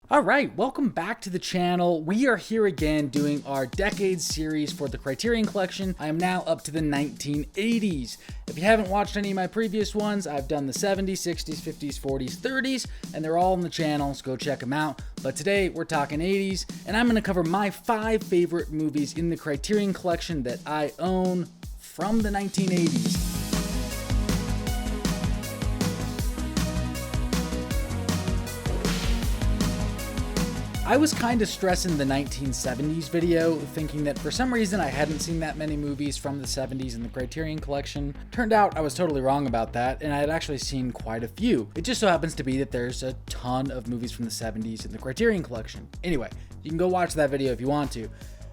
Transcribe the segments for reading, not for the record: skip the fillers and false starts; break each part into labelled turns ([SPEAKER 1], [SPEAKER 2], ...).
[SPEAKER 1] Alright, welcome back to the channel. We are here again doing our Decades series for the Criterion Collection. I am now up to the 1980s. If you haven't watched any of my previous ones, I've done the 70s, 60s, 50s, 40s, 30s, and they're all on the channel, so go check them out. But today, we're talking 80s, and I'm going to cover my 5 favorite movies in the Criterion Collection that I own from the 1980s. I was kind of stressing the 1970s video, thinking that for some reason I hadn't seen that many movies from the 70s in the Criterion Collection. Turned out I was totally wrong about that, and I had actually seen quite a few. It just so happens to be that there's a ton of movies from the 70s in the Criterion Collection. Anyway, you can go watch that video if you want to.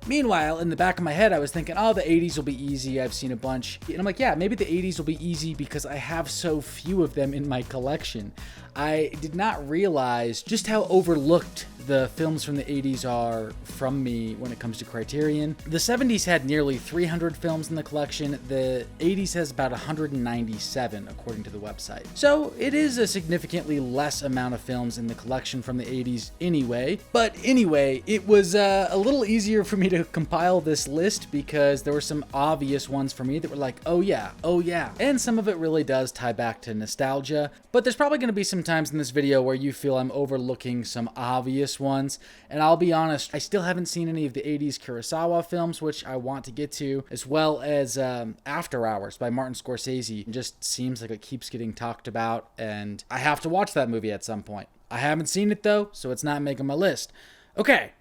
[SPEAKER 1] Meanwhile, in the back of my head, I was thinking, oh, the 80s will be easy. I've seen a bunch. And I'm like, yeah, maybe the 80s will be easy because I have so few of them in my collection. I did not realize just how overlooked the films from the 80s are from me when it comes to Criterion. The 70s had nearly 300 films in the collection. The 80s has about 197, according to the website. So it is a significantly less amount of films in the collection from the 80s anyway. But anyway, it was a little easier for me to compile this list because there were some obvious ones for me that were like, oh yeah, oh yeah. And some of it really does tie back to nostalgia. But there's probably going to be some times in this video where you feel I'm overlooking some obvious ones, and I'll be honest, I still haven't seen any of the 80s Kurosawa films, which I want to get to, as well as After Hours by Martin Scorsese. It just seems like it keeps getting talked about, and I have to watch that movie at some point. I haven't seen it though, so it's not making my list. Okay,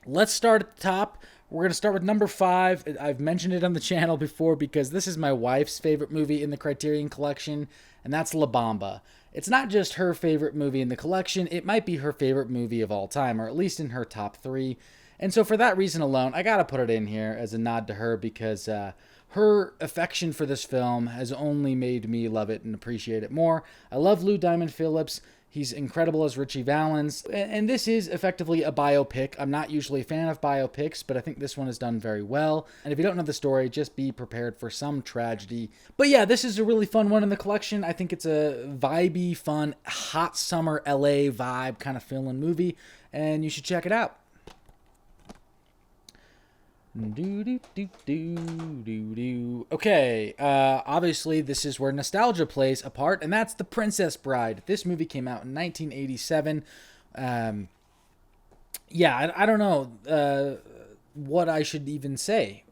[SPEAKER 1] let's start at the top. We're going to start with number 5. I've mentioned it on the channel before because this is my wife's favorite movie in the Criterion Collection, and that's La Bamba. It's not just her favorite movie in the collection, it might be her favorite movie of all time, or at least in her top 3. And so for that reason alone, I gotta put it in here as a nod to her because her affection for this film has only made me love it and appreciate it more. I love Lou Diamond Phillips. He's incredible as Richie Valens, and this is effectively a biopic. I'm not usually a fan of biopics, but I think this one is done very well. And if you don't know the story, just be prepared for some tragedy. But yeah, this is a really fun one in the collection. I think it's a vibey, fun, hot summer LA vibe kind of feeling movie, and you should check it out. Okay, obviously this is where nostalgia plays a part, and that's The Princess Bride. This movie came out in 1987. Yeah, I don't know what I should even say.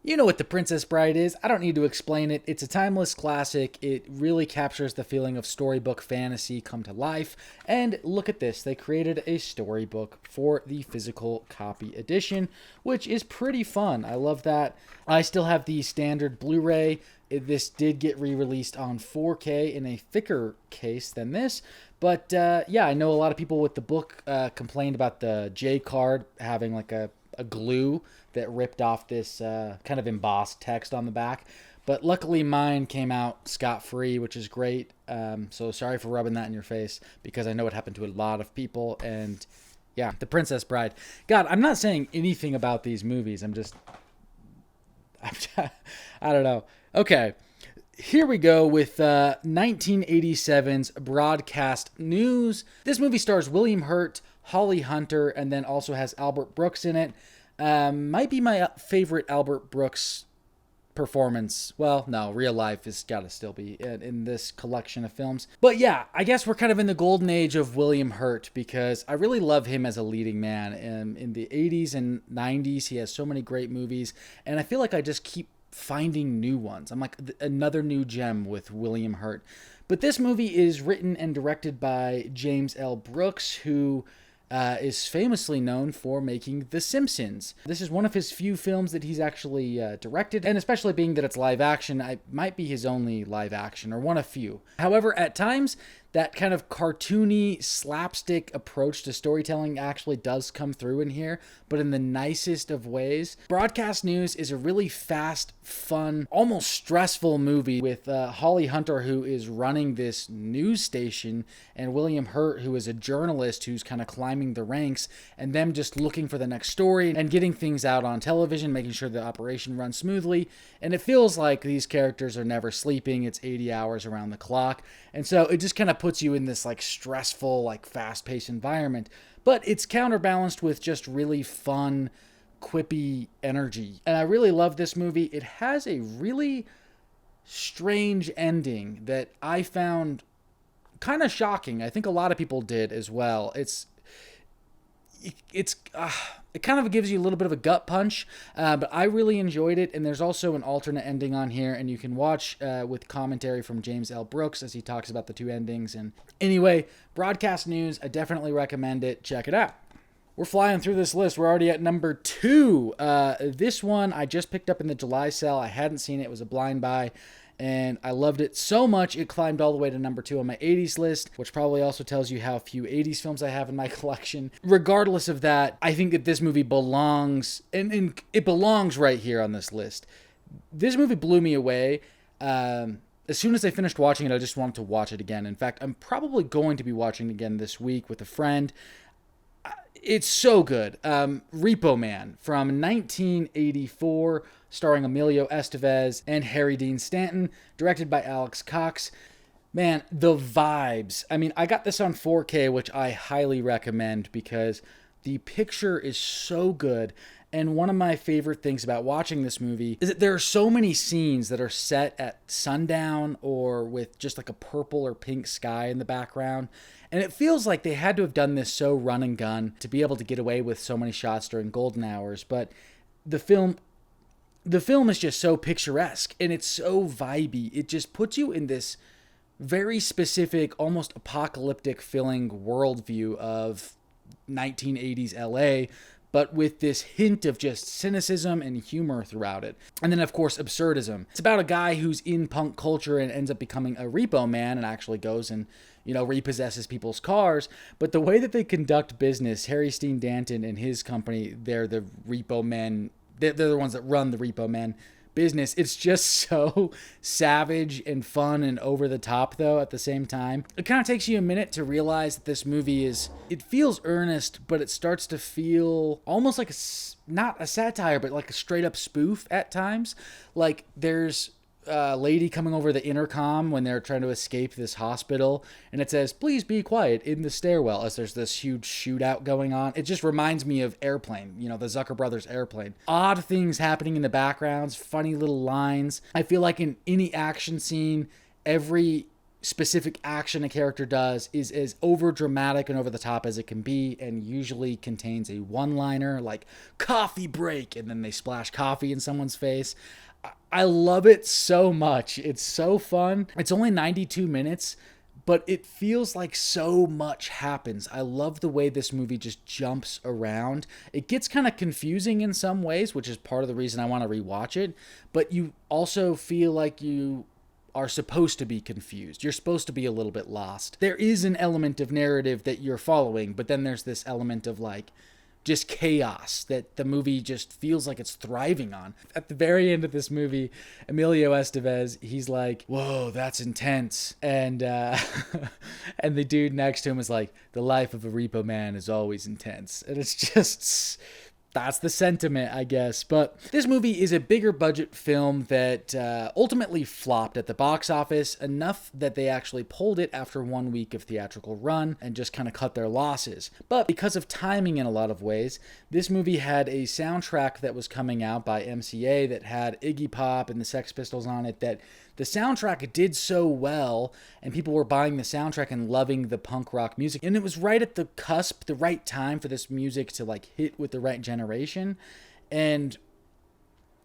[SPEAKER 1] You know what The Princess Bride is. I don't need to explain it. It's a timeless classic. It really captures the feeling of storybook fantasy come to life. And look at this. They created a storybook for the physical copy edition, which is pretty fun. I love that. I still have the standard Blu-ray. This did get re-released on 4K in a thicker case than this. But yeah, I know a lot of people with the book complained about the J card having like a glue that ripped off this kind of embossed text on the back. But luckily mine came out scot-free, which is great. So sorry for rubbing that in your face because I know it happened to a lot of people. And yeah, The Princess Bride. God, I'm not saying anything about these movies. I don't know. Okay, here we go with 1987's broadcast news. This movie stars William Hurt, Holly Hunter, and then also has Albert Brooks in it. Might be my favorite Albert Brooks performance. Well, no, real life has got to still be in this collection of films. But yeah, I guess we're kind of in the golden age of William Hurt because I really love him as a leading man. In the 80s and 90s, he has so many great movies, and I feel like I just keep finding new ones. I'm like another new gem with William Hurt. But this movie is written and directed by James L. Brooks, who is famously known for making The Simpsons. This is one of his few films that he's actually directed, and especially being that it's live action, it might be his only live action, or one of few. However, at times, that kind of cartoony, slapstick approach to storytelling actually does come through in here, but in the nicest of ways. Broadcast News is a really fast, fun, almost stressful movie with Holly Hunter, who is running this news station, and William Hurt, who is a journalist who's kind of climbing the ranks, and them just looking for the next story and getting things out on television, making sure the operation runs smoothly. And it feels like these characters are never sleeping. It's 80 hours around the clock. And so it just kind of of puts you in this like stressful, like fast-paced environment. But it's counterbalanced with just really fun, quippy energy. And I really love this movie. It has a really strange ending that I found kind of shocking. I think a lot of people did as well. It kind of gives you a little bit of a gut punch, but I really enjoyed it. And there's also an alternate ending on here, and you can watch with commentary from James L. Brooks as he talks about the two endings. And anyway, broadcast news, I definitely recommend it. Check it out. We're flying through this list. We're already at number 2. This one I just picked up in the July sale. I hadn't seen it. It was a blind buy. And I loved it so much, it climbed all the way to number 2 on my 80s list, which probably also tells you how few 80s films I have in my collection. Regardless of that, I think that this movie belongs, and it belongs right here on this list. This movie blew me away. As soon as I finished watching it, I just wanted to watch it again. In fact, I'm probably going to be watching it again this week with a friend. It's so good. Repo Man from 1984, starring Emilio Estevez and Harry Dean Stanton, directed by Alex Cox. Man, the vibes. I mean, I got this on 4K, which I highly recommend because the picture is so good. And one of my favorite things about watching this movie is that there are so many scenes that are set at sundown or with just like a purple or pink sky in the background. And it feels like they had to have done this so run and gun to be able to get away with so many shots during golden hours. But the film is just so picturesque and it's so vibey. It just puts you in this very specific, almost apocalyptic feeling worldview of 1980s LA, but with this hint of just cynicism and humor throughout it. And then, of course, absurdism. It's about a guy who's in punk culture and ends up becoming a repo man and actually goes and, repossesses people's cars. But the way that they conduct business, Harry Dean Stanton and his company, they're the repo men. They're the ones that run the Repo Man business. It's just so savage and fun and over the top, though, at the same time. It kind of takes you a minute to realize that this movie it feels earnest, but it starts to feel almost like not a satire, but like a straight up spoof at times. Like there's a lady coming over the intercom when they're trying to escape this hospital, and it says, "Please be quiet in the stairwell," as there's this huge shootout going on. It just reminds me of Airplane, the Zucker Brothers Airplane. Odd things happening in the backgrounds, funny little lines. I feel like in any action scene, every specific action a character does is as over dramatic and over the top as it can be, and usually contains a one-liner like "coffee break," and then they splash coffee in someone's face. I love it so much. It's so fun. It's only 92 minutes, but it feels like so much happens. I love the way this movie just jumps around. It gets kind of confusing in some ways, which is part of the reason I want to rewatch it, but you also feel like you are supposed to be confused. You're supposed to be a little bit lost. There is an element of narrative that you're following, but then there's this element of like just chaos that the movie just feels like it's thriving on. At the very end of this movie, Emilio Estevez, he's like, "Whoa, that's intense." And and the dude next to him is like, "The life of a repo man is always intense." And it's just, that's the sentiment, I guess. But this movie is a bigger budget film that ultimately flopped at the box office, enough that they actually pulled it after 1 week of theatrical run and just kind of cut their losses. But because of timing in a lot of ways, this movie had a soundtrack that was coming out by MCA that had Iggy Pop and the Sex Pistols on it, that the soundtrack did so well, and people were buying the soundtrack and loving the punk rock music. And it was right at the cusp, the right time for this music to like hit with the right generation. And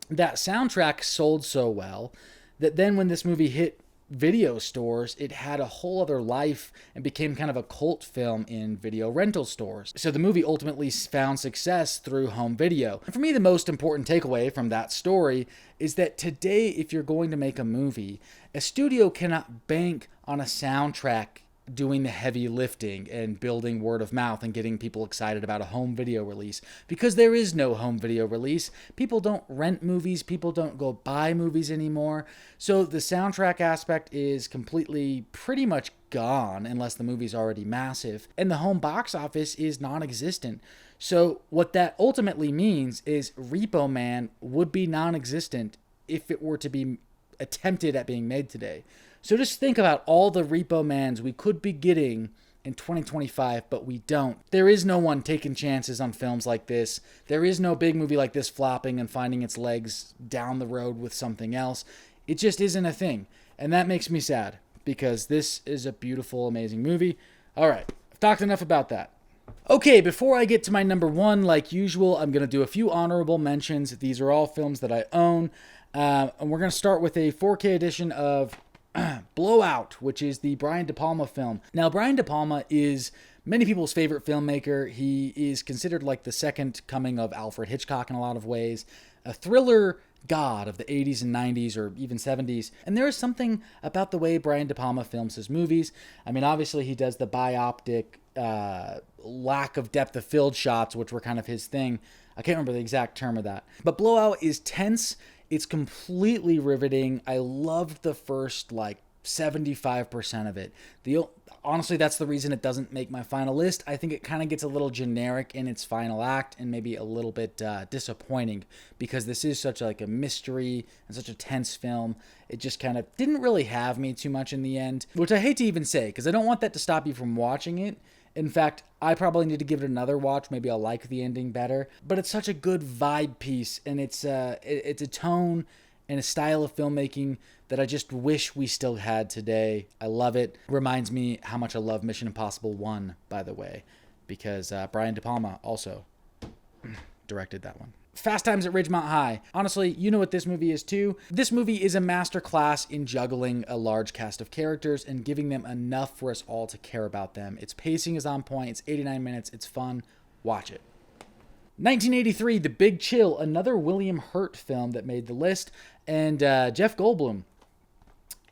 [SPEAKER 1] that soundtrack sold so well that then when this movie hit video stores, it had a whole other life and became kind of a cult film in video rental stores. So the movie ultimately found success through home video. And for me, the most important takeaway from that story is that today, if you're going to make a movie, a studio cannot bank on a soundtrack doing the heavy lifting and building word of mouth and getting people excited about a home video release, because there is no home video release. People don't rent movies. People don't go buy movies anymore. So the soundtrack aspect is completely pretty much gone unless the movie's already massive, and the home box office is non-existent. So what that ultimately means is Repo Man would be non-existent if it were to be attempted at being made today. So just think about all the Repo Mans we could be getting in 2025, but we don't. There is no one taking chances on films like this. There is no big movie like this flopping and finding its legs down the road with something else. It just isn't a thing. And that makes me sad, because this is a beautiful, amazing movie. All right, I've talked enough about that. Okay, before I get to my number one, like usual, I'm going to do a few honorable mentions. These are all films that I own. And we're going to start with a 4K edition of Blowout, which is the Brian De Palma film. Now, Brian De Palma is many people's favorite filmmaker. He is considered like the second coming of Alfred Hitchcock in a lot of ways. A thriller god of the 80s and 90s or even 70s. And there is something about the way Brian De Palma films his movies. I mean, obviously he does the bioptic lack of depth of field shots, which were kind of his thing. I can't remember the exact term of that. But Blowout is tense. It's completely riveting. I loved the first, 75% of it. Honestly, that's the reason it doesn't make my final list. I think it kind of gets a little generic in its final act and maybe a little bit disappointing, because this is such a mystery and such a tense film. It just kind of didn't really have me too much in the end, which I hate to even say, because I don't want that to stop you from watching it. In fact, I probably need to give it another watch. Maybe I'll like the ending better. But it's such a good vibe piece, and it's a tone and a style of filmmaking that I just wish we still had today. I love it. Reminds me how much I love Mission Impossible 1, by the way, because Brian De Palma also directed that one. Fast Times at Ridgemont High. Honestly, you know what this movie is too. This movie is a masterclass in juggling a large cast of characters and giving them enough for us all to care about them. Its pacing is on point. It's 89 minutes. It's fun. Watch it. 1983, The Big Chill, another William Hurt film that made the list, and Jeff Goldblum.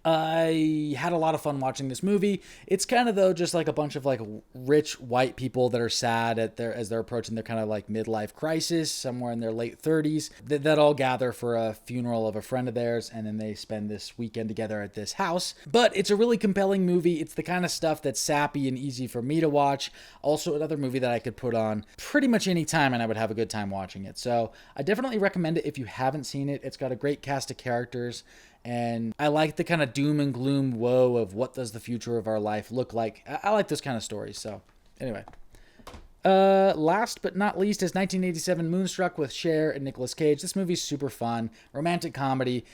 [SPEAKER 1] I had a lot of fun watching this movie. It's kind of, though, just like a bunch of rich white people that are sad as they're approaching their kind of midlife crisis, somewhere in their late 30s, that all gather for a funeral of a friend of theirs, and then they spend this weekend together at this house. But it's a really compelling movie. It's the kind of stuff that's sappy and easy for me to watch. Also, another movie that I could put on pretty much any time, and I would have a good time watching it. So I definitely recommend it if you haven't seen it. It's got a great cast of characters. And I like the kind of doom and gloom woe of what does the future of our life look like. I like those kind of stories. So anyway, last but not least is 1987 Moonstruck with Cher and Nicolas Cage. This movie's super fun, romantic comedy.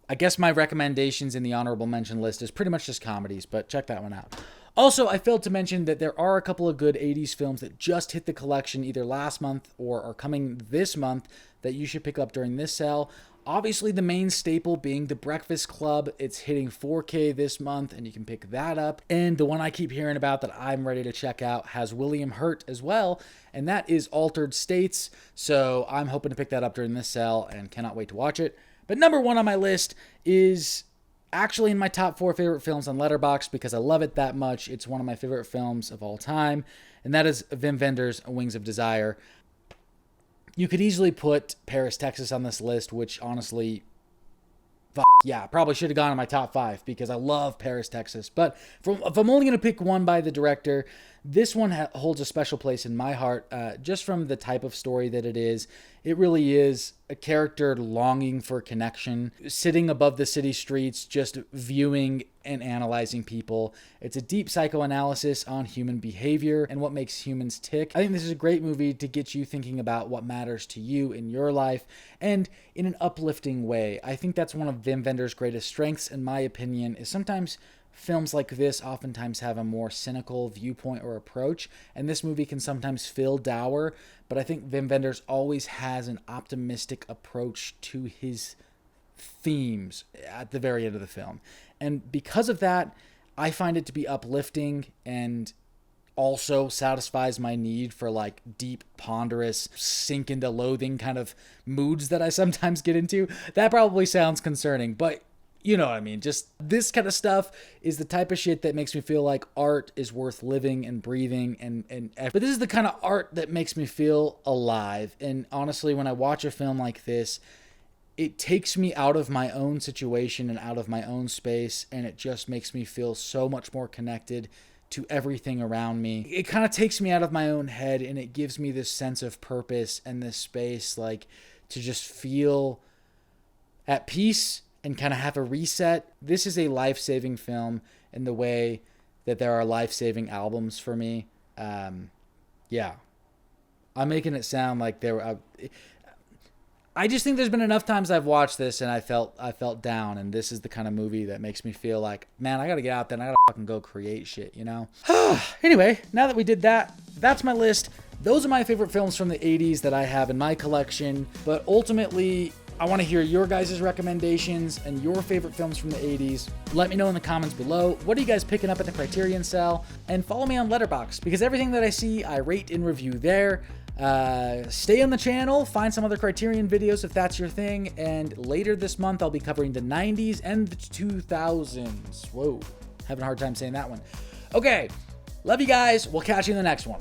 [SPEAKER 1] I guess my recommendations in the honorable mention list is pretty much just comedies, but check that one out. Also, I failed to mention that there are a couple of good 80s films that just hit the collection either last month or are coming this month that you should pick up during this sale. Obviously, the main staple being The Breakfast Club. It's hitting 4K this month, and you can pick that up. And the one I keep hearing about that I'm ready to check out has William Hurt as well, and that is Altered States. So I'm hoping to pick that up during this sale and cannot wait to watch it. But number one on my list is actually in my top 4 favorite films on Letterboxd because I love it that much. It's one of my favorite films of all time, and that is Wim Wenders' Wings of Desire. You could easily put Paris, Texas on this list, which honestly, yeah, probably should have gone in my top 5 because I love Paris, Texas. But if I'm only going to pick one by the director, this one holds a special place in my heart just from the type of story that it is. It really is a character longing for connection, sitting above the city streets, just viewing and analyzing people. It's a deep psychoanalysis on human behavior and what makes humans tick. I think this is a great movie to get you thinking about what matters to you in your life and in an uplifting way. I think that's one of Wim Wenders' greatest strengths, in my opinion, is sometimes films like this oftentimes have a more cynical viewpoint or approach, and this movie can sometimes feel dour, but I think Wim Wenders always has an optimistic approach to his themes at the very end of the film. And because of that, I find it to be uplifting and also satisfies my need for deep, ponderous, sink into loathing kind of moods that I sometimes get into. That probably sounds concerning, but you know what I mean? Just this kind of stuff is the type of shit that makes me feel like art is worth living and breathing but this is the kind of art that makes me feel alive. And honestly, when I watch a film like this, it takes me out of my own situation and out of my own space, and it just makes me feel so much more connected to everything around me. It kind of takes me out of my own head, and it gives me this sense of purpose and this space to just feel at peace and kind of have a reset. This is a life-saving film in the way that there are life-saving albums for me. Yeah. I'm making it sound like there were... I just think there's been enough times I've watched this and I felt down, and this is the kind of movie that makes me feel like, man, I gotta get out there and I gotta fucking go create shit, you know? Anyway, now that we did that, that's my list. Those are my favorite films from the 80s that I have in my collection, but ultimately, I want to hear your guys' recommendations and your favorite films from the 80s. Let me know in the comments below. What are you guys picking up at the Criterion cell? And follow me on Letterboxd, because everything that I see, I rate and review there. Stay on the channel, find some other Criterion videos if that's your thing, and later this month I'll be covering the 90s and the 2000s. Whoa, having a hard time saying that one. Okay, love you guys. We'll catch you in the next one.